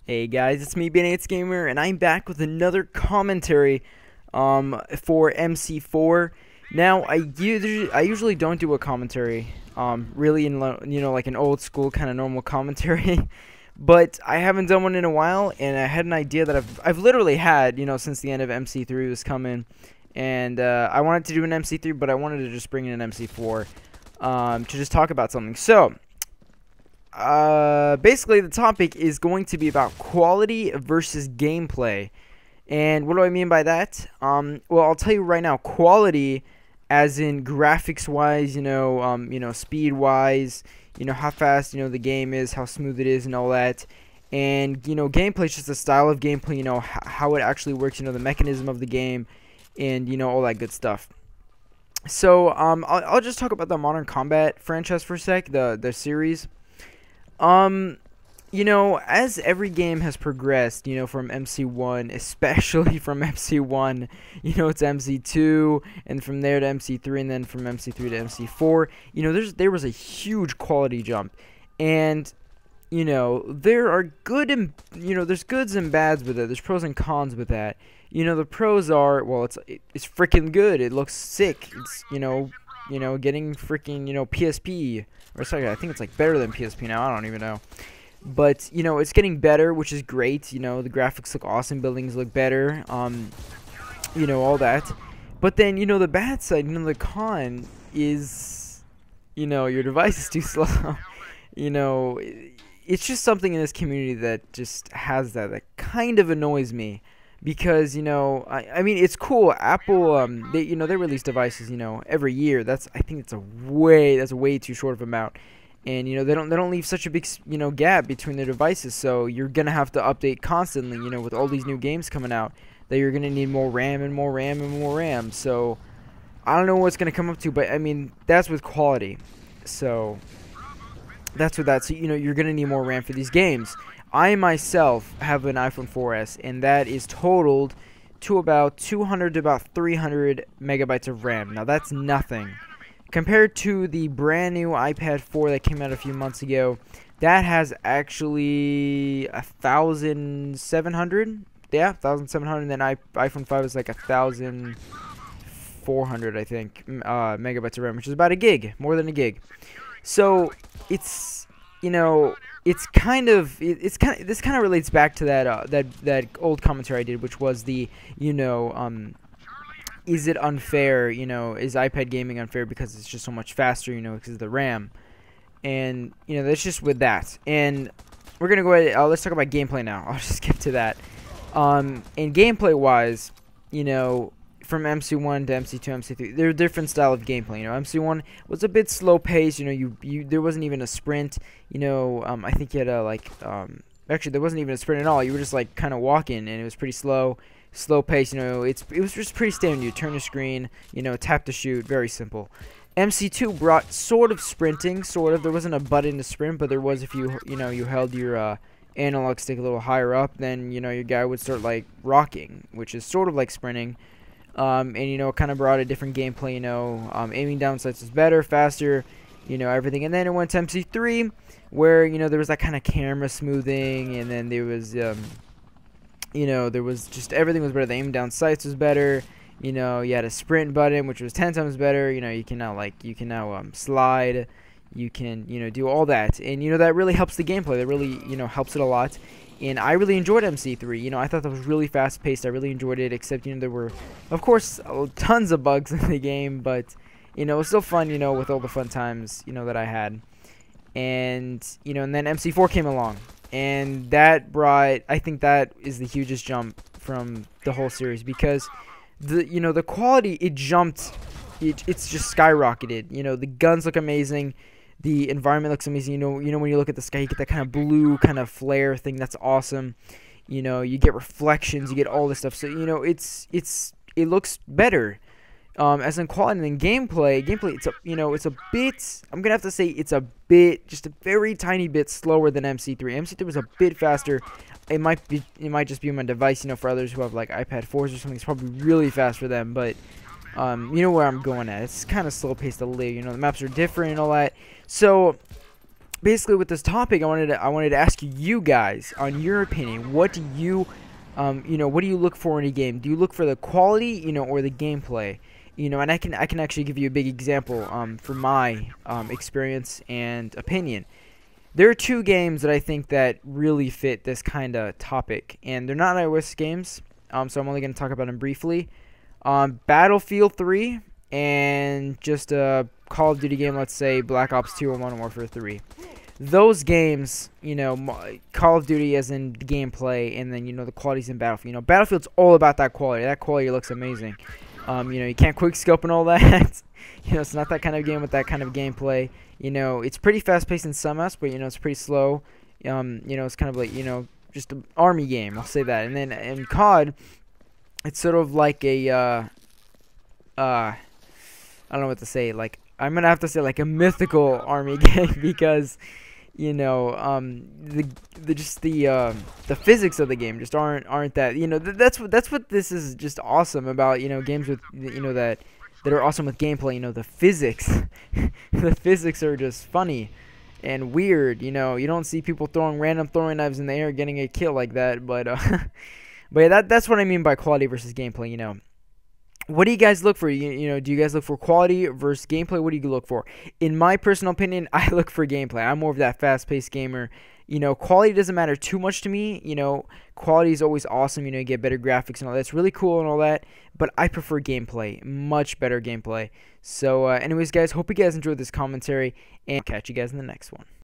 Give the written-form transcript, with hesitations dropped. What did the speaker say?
Hey guys, it's me, Ben8 Gamer, and I'm back with another commentary for MC4. Now, I usually don't do a commentary, really like an old school kind of normal commentary, but I haven't done one in a while, and I had an idea that I've literally had, since the end of MC3 was coming, and I wanted to do an MC3, but I wanted to just bring in an MC4 to just talk about something. So, basically the topic is going to be about quality versus gameplay. And what do I mean by that? Well, I'll tell you right now, quality as in graphics wise, speed wise, how fast, the game is, how smooth it is and all that. And, gameplay is just the style of gameplay, how it actually works, the mechanism of the game and, all that good stuff. So, I'll just talk about the Modern Combat franchise for a sec, the series. Um, as every game has progressed, from MC1, especially from MC1, it's MC2, and from there to MC3, and then from MC3 to MC4, there was a huge quality jump, and, there are good and, there's goods and bads with it, there's pros and cons with that. The pros are, well, it's freaking good, it looks sick, it's, getting freaking, PSP. Or sorry, I think it's like better than PSP now. I don't even know. But, it's getting better, which is great. The graphics look awesome. Buildings look better. All that. But then, the bad side, the con is, your device is too slow. It's just something in this community that just has that kind of annoys me. Because, I mean, it's cool. Apple, they release devices, every year. I think that's way too short of an amount. And, they don't leave such a big, gap between their devices. So you're going to have to update constantly, with all these new games coming out. That you're going to need more RAM and more RAM and more RAM. So I don't know what's going to come up to, but, I mean, that's with quality. So that's what that's, you're going to need more RAM for these games. I myself have an iPhone 4S, and that is totaled to about 200 to about 300 megabytes of RAM. Now, that's nothing. Compared to the brand new iPad 4 that came out a few months ago, that has actually 1,700. Yeah, 1,700, and then iPhone 5 is like 1,400, I think, megabytes of RAM, which is about a gig, more than a gig. So, it's, this kind of relates back to that old commentary I did, which was the is it unfair, is iPad gaming unfair because it's just so much faster, because of the RAM, and that's just with that. And we're gonna go ahead, let's talk about gameplay now. I'll just skip to that. And gameplay wise, from MC1 to MC2, MC3, they're a different style of gameplay. MC1 was a bit slow paced. There wasn't even a sprint. I think you had actually there wasn't even a sprint at all. You were just like kind of walking, and it was pretty slow pace. It was just pretty standard. You turn the screen, tap to shoot, very simple. MC2 brought sort of sprinting, sort of. There wasn't a button to sprint, but there was if you you held your analog stick a little higher up, then your guy would start like rocking, which is sort of like sprinting. And it kind of brought a different gameplay. Aiming down sights was better, faster, everything. And then it went to MC3, where there was that kind of camera smoothing, and then there was there was just everything was better. The aim down sights was better. You had a sprint button, which was 10 times better. You can now slide. You can do all that, and that really helps the gameplay. That really helps it a lot. And I really enjoyed MC3. I thought that was really fast-paced. I really enjoyed it, except, there were, of course, tons of bugs in the game. But, it was still fun, with all the fun times, that I had. And, and then MC4 came along. And that brought, I think that is the hugest jump from the whole series. Because, the quality, it jumped. It's just skyrocketed. The guns look amazing. The environment looks amazing. When you look at the sky, you get that kind of blue kind of flare thing. That's awesome. You get reflections. You get all this stuff. So it looks better. As in quality and gameplay, it's a bit. I'm gonna have to say it's a bit, just a very tiny bit slower than MC3. MC3 was a bit faster. It might just be my device. For others who have like iPad 4s or something, it's probably really fast for them. But you know where I'm going at. It's kind of slow paced a little. The maps are different and all that. So basically with this topic, I wanted to ask you guys on your opinion. What do you what do you look for in a game? Do you look for the quality, or the gameplay? And I can actually give you a big example from my experience and opinion. There are two games that I think that really fit this kind of topic, and they're not iOS games, so I'm only going to talk about them briefly. Battlefield 3 and just a Call of Duty game, let's say Black Ops 2 or Modern Warfare 3. Those games, Call of Duty as in the gameplay, and then, the quality's in Battlefield. Battlefield's all about that quality. That quality looks amazing. You can't quick scope and all that. It's not that kind of game with that kind of gameplay. It's pretty fast-paced in some aspects, but, it's pretty slow. It's kind of like, just an army game, I'll say that. And then in COD, it's sort of like a, I don't know what to say, like, I'm going to have to say like a mythical army game because, the physics of the game just aren't that, that's what this is just awesome about, games with, that are awesome with gameplay, the physics, the physics are just funny and weird, you don't see people throwing random throwing knives in the air getting a kill like that, but, but yeah, that's what I mean by quality versus gameplay, What do you guys look for? Do you guys look for quality versus gameplay? What do you look for? In my personal opinion, I look for gameplay. I'm more of that fast-paced gamer. Quality doesn't matter too much to me. Quality is always awesome. You get better graphics and all that. It's really cool and all that. But I prefer gameplay. Much better gameplay. So, anyways, guys, hope you guys enjoyed this commentary. And catch you guys in the next one.